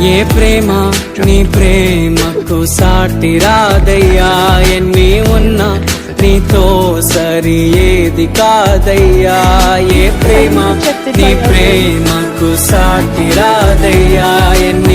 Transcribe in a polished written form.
ఏ ప్రేమ నీ ప్రేమకు సాటి రాదయ్యా, ఎన్ని ఉన్నా నీతో సరి ఏది కాదయ్యా. ఏ ప్రేమ నీ ప్రేమకు సాటి రాదయ్యా, ఎన్ని